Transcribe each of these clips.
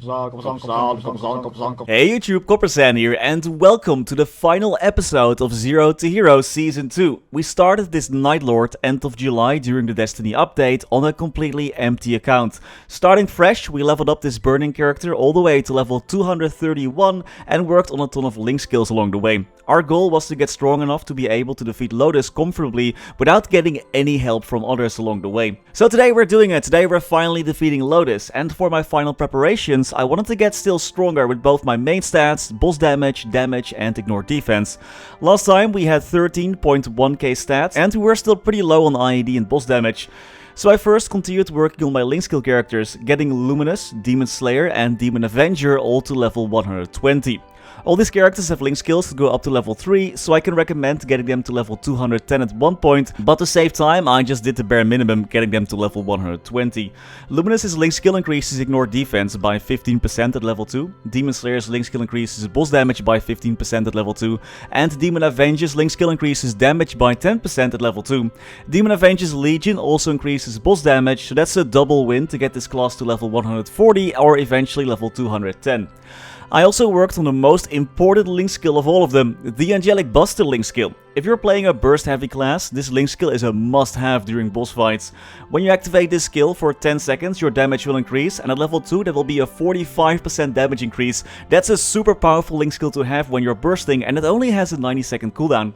Hey YouTube, Coppersan here, and welcome to the final episode of Zero to Hero Season 2. We started this nightlord end of July during the Destiny update on a completely empty account. Starting fresh, we leveled up this burning character all the way to level 231 and worked on a ton of link skills along the way. Our goal was to get strong enough to be able to defeat Lotus comfortably without getting any help from others along the way. So today we're doing it. Today we're finally defeating Lotus, and for my final preparations I wanted to get still stronger with both my main stats, boss damage, and ignore defense. Last time we had 13.1k stats and we were still pretty low on IED and boss damage. So I first continued working on my link skill characters, getting Luminous, Demon Slayer and Demon Avenger all to level 120. All these characters have link skills that go up to level 3, so I can recommend getting them to level 210 at one point, but to save time I just did the bare minimum, getting them to level 120. Luminous's link skill increases ignore defense by 15% at level 2, Demon Slayer's link skill increases boss damage by 15% at level 2, and Demon Avenger's link skill increases damage by 10% at level 2. Demon Avenger's Legion also increases boss damage, so that's a double win to get this class to level 140 or eventually level 210. I also worked on the most important link skill of all of them, the Angelic Buster link skill. If you're playing a burst heavy class, this link skill is a must-have during boss fights. When you activate this skill for 10 seconds, your damage will increase, and at level 2 there will be a 45% damage increase. That's a super powerful link skill to have when you're bursting, and it only has a 90-second cooldown.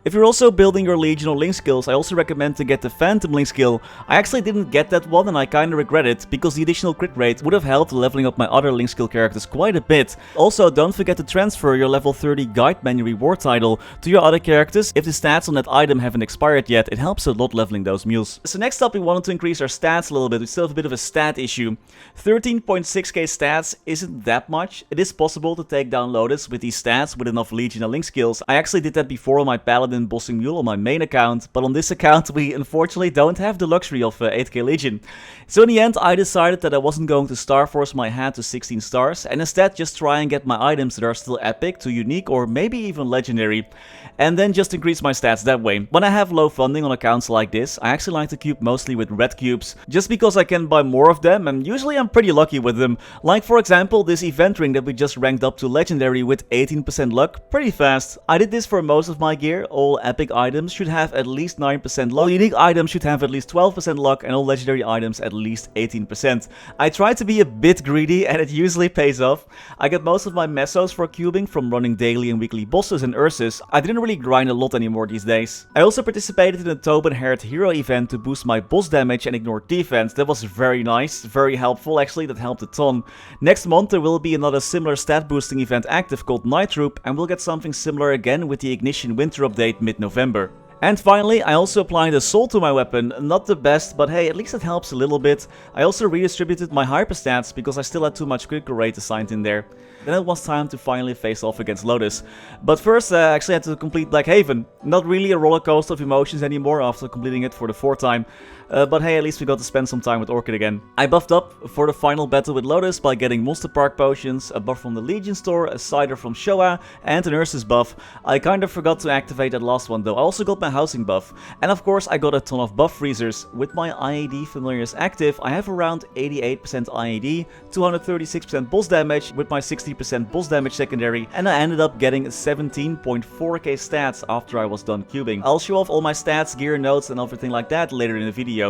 If you're also building your Legion or link skills, I also recommend to get the Phantom link skill. I actually didn't get that one and I kinda regret it, because the additional crit rate would have helped leveling up my other link skill characters quite a bit. Also, don't forget to transfer your level 30 guide menu reward title to your other characters. If the stats on that item haven't expired yet, it helps a lot leveling those mules. So next up we wanted to increase our stats a little bit. We still have a bit of a stat issue. 13.6k stats isn't that much. It is possible to take down Lotus with these stats with enough Legion and link skills. I actually did that before on my Paladin bossing mule on my main account, but on this account we unfortunately don't have the luxury of 8k Legion. So in the end I decided that I wasn't going to Star Force my hand to 16 stars and instead just try and get my items that are still epic to unique or maybe even legendary, and then just increase my stats that way. When I have low funding on accounts like this, I actually like to cube mostly with red cubes, just because I can buy more of them and usually I'm pretty lucky with them. Like for example this event ring that we just ranked up to legendary with 18% luck, pretty fast. I did this for most of my gear. All epic items should have at least 9% luck, all unique items should have at least 12% luck, and all legendary items at least 18%. I try to be a bit greedy and it usually pays off. I get most of my mesos for cubing from running daily and weekly bosses and Ursus. I didn't really grind a lot anymore these days. I also participated in the Tauben-haired hero event to boost my boss damage and ignore defense. That was very nice, very helpful actually, that helped a ton. Next month there will be another similar stat boosting event active called Night Troop, and we'll get something similar again with the Ignition Winter update mid-November. And finally, I also applied a soul to my weapon. Not the best, but hey, at least it helps a little bit. I also redistributed my hyper stats because I still had too much critical rate assigned in there. Then it was time to finally face off against Lotus. But first I actually had to complete Black Haven. Not really a roller coaster of emotions anymore after completing it for the 4th time. But hey, at least we got to spend some time with Orchid again. I buffed up for the final battle with Lotus by getting Monster Park potions, a buff from the Legion store, a cider from Showa, and an Ursus buff. I kinda forgot to activate that last one though. I also got my housing buff. And of course I got a ton of buff freezers. With my IED familiars active, I have around 88% IED, 236% boss damage with my 60% boss damage secondary, and I ended up getting 17.4k stats after I was done cubing. I'll show off all my stats, gear notes and everything like that later in the video.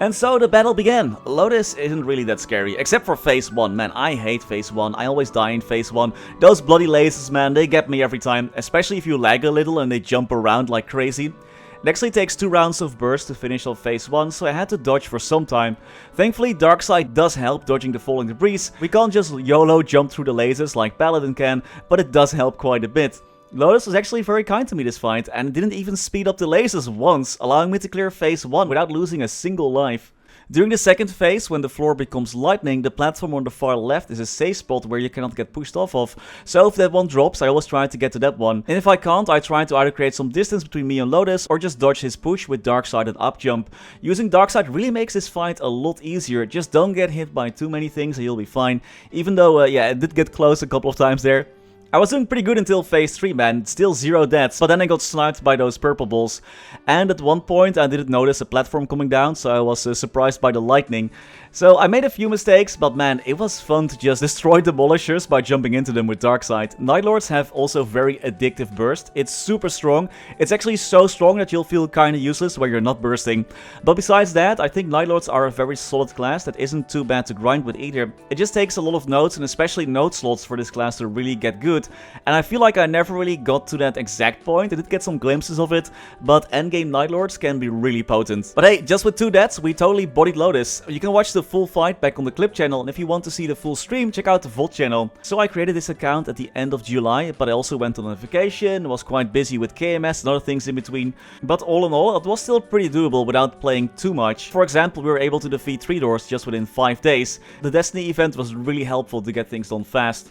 And so the battle began. Lotus isn't really that scary, except for phase 1. Man, I hate phase 1. I always die in phase 1. Those bloody lasers, man, they get me every time. Especially if you lag a little and they jump around like crazy. It actually takes 2 rounds of burst to finish off phase 1, so I had to dodge for some time. Thankfully, Darkseid does help dodging the falling debris. We can't just YOLO jump through the lasers like Paladin can, but it does help quite a bit. Lotus was actually very kind to me this fight, and didn't even speed up the lasers once, allowing me to clear phase 1 without losing a single life. During the second phase, when the floor becomes lightning, the platform on the far left is a safe spot where you cannot get pushed off of. So if that one drops, I always try to get to that one. And if I can't, I try to either create some distance between me and Lotus, or just dodge his push with Darkseid and up jump. Using Darkseid really makes this fight a lot easier. Just don't get hit by too many things and you'll be fine. Even though, yeah, it did get close a couple of times there. I was doing pretty good until phase 3, man, still 0 deaths, but then I got sniped by those purple balls, and at one point I didn't notice a platform coming down, so I was surprised by the lightning. So I made a few mistakes, but man, it was fun to just destroy demolishers by jumping into them with Darksight. Nightlords have also very addictive burst. It's super strong. It's actually so strong that you'll feel kinda useless when you're not bursting. But besides that, I think Nightlords are a very solid class that isn't too bad to grind with either. It just takes a lot of nodes, and especially node slots for this class to really get good. And I feel like I never really got to that exact point. I did get some glimpses of it, but endgame Nightlords can be really potent. But hey, just with 2 deaths, we totally bodied Lotus. You can watch the full fight back on the clip channel, and if you want to see the full stream, check out the VOD channel. So I created this account at the end of July, but I also went on a vacation, was quite busy with KMS and other things in between. But all in all, it was still pretty doable without playing too much. For example, we were able to defeat 3 doors just within 5 days. The Destiny event was really helpful to get things done fast.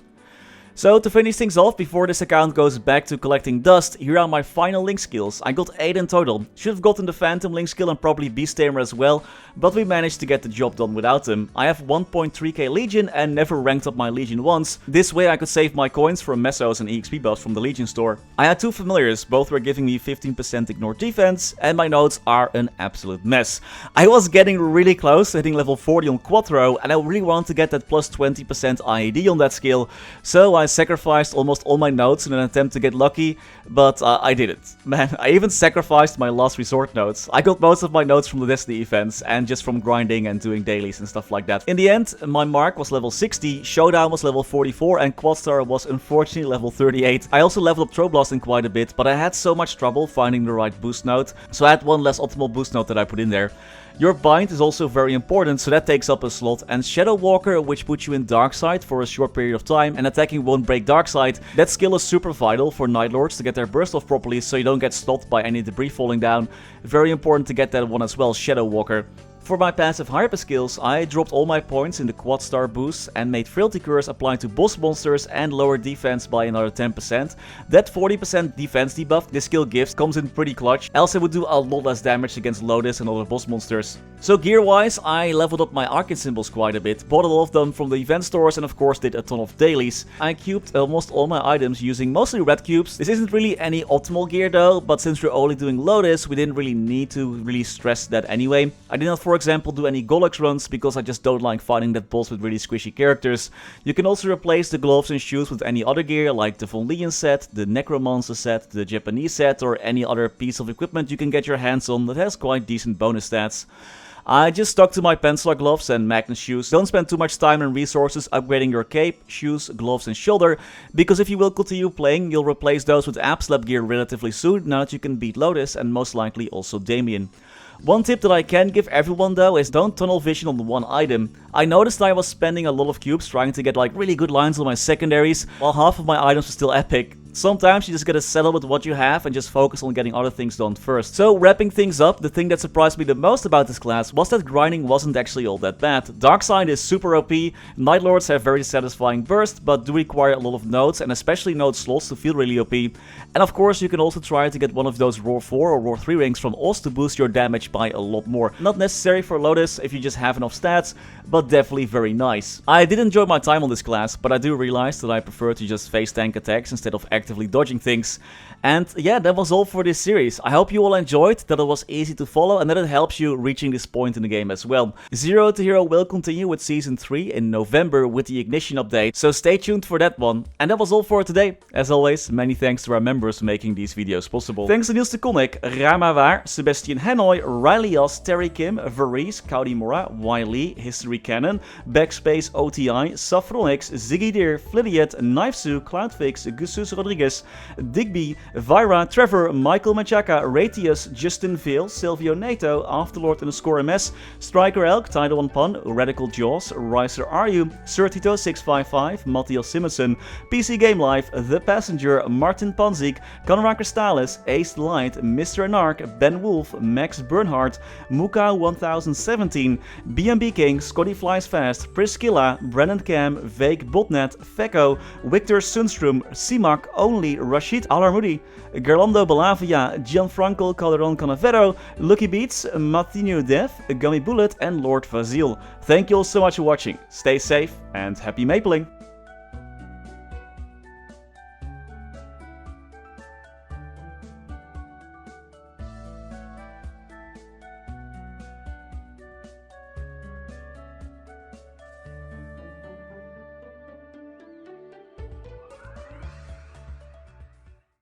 So to finish things off, before this account goes back to collecting dust, here are my final link skills. I got 8 in total. Should have gotten the Phantom link skill and probably Beast Tamer as well, but we managed to get the job done without them. I have 1.3k Legion and never ranked up my Legion once. This way I could save my coins from Mesos and EXP buffs from the Legion store. I had 2 familiars, both were giving me 15% ignored defense, and my nodes are an absolute mess. I was getting really close, hitting level 40 on Quattro, and I really wanted to get that plus 20% IED on that skill, so I sacrificed almost all my nodes in an attempt to get lucky, but I didn't. Man, I even sacrificed my last resort nodes. I got most of my nodes from the Destiny events and just from grinding and doing dailies and stuff like that. In the end, my mark was level 60, Showdown was level 44, and Quadstar was unfortunately level 38. I also leveled up Troblasting quite a bit, but I had so much trouble finding the right boost node, so I had one less optimal boost node that I put in there. Your bind is also very important, so that takes up a slot, and Shadow Walker, which puts you in Darksight for a short period of time, and attacking won't break Darksight. That skill is super vital for Nightlords to get their burst off properly so you don't get stopped by any debris falling down. Very important to get that one as well, Shadow Walker. For my passive hyper skills, I dropped all my points in the quad star boost and made Frailty Curse apply to boss monsters and lower defense by another 10%. That 40% defense debuff this skill gives comes in pretty clutch, else it would do a lot less damage against Lotus and other boss monsters. So gear wise, I leveled up my Arcane symbols quite a bit, bought a lot of them from the event stores and of course did a ton of dailies. I cubed almost all my items using mostly red cubes. This isn't really any optimal gear though, but since we're only doing Lotus, we didn't really need to really stress that anyway. I did not, for example, do any Golux runs because I just don't like fighting that boss with really squishy characters. You can also replace the gloves and shoes with any other gear like the Von Leon set, the Necromancer set, the Japanese set, or any other piece of equipment you can get your hands on that has quite decent bonus stats. I just stuck to my pencil gloves and Magnus shoes. Don't spend too much time and resources upgrading your cape, shoes, gloves and shoulder, because if you will continue playing, you'll replace those with Abslab gear relatively soon now that you can beat Lotus and most likely also Damien. One tip that I can give everyone though is don't tunnel vision on the one item. I noticed I was spending a lot of cubes trying to get like really good lines on my secondaries, while half of my items were still epic. Sometimes you just gotta settle with what you have and just focus on getting other things done first. So wrapping things up, the thing that surprised me the most about this class was that grinding wasn't actually all that bad. Darkside is super OP, Nightlords have very satisfying burst, but do require a lot of nodes and especially node slots to feel really OP. And of course you can also try to get one of those Roar 4 or Roar 3 rings from Oz to boost your damage by a lot more. Not necessary for Lotus if you just have enough stats, but definitely very nice. I did enjoy my time on this class, but I do realize that I prefer to just face tank attacks instead of actively dodging things. And yeah, that was all for this series. I hope you all enjoyed, that it was easy to follow and that it helps you reaching this point in the game as well. Zero to Hero will continue with Season 3 in November with the Ignition update, so stay tuned for that one. And that was all for today. As always, many thanks to our members making these videos possible. Thanks to Niels de Coninck, Raar maar waar, Sebastian, Hanoy, Ryalias, Terry Kim, Vareese, Mora, Wiley, Historycanon, BackSpaceOTI, Saffronyx, Ziggy Deer, Flidiot, Knifesu, Cloudfix, Gusus Rodriguez, Digby, Vira, Trevor, Michael Machaka, Ratius, Justin Vale, Silvio Nato, Afterlord_MS, Striker Elk, Tidal 1 Pun, Radical Jaws, Riser Aru, Surtito 655, Mathias Simonsson, PC Game Life, The Passenger, Martin Panzik, Conrad Crystallis, Ace Light, Mr. Anarch, Ben Wolf, Max Bernhardt, Muka 1017, BNB King, Scotty Flies Fast, Priscilla, Brennan Cam, Vague Botnet, Fecko, Victor Sundstrom, ceemak, Only, Rashid Alarmudi, Gerlando Balavia, Gianfranco Calderon Canavero, Lucky Beats, Matinho Dev, Gummy Bullet and Lord Vazil. Thank you all so much for watching. Stay safe and happy mapling!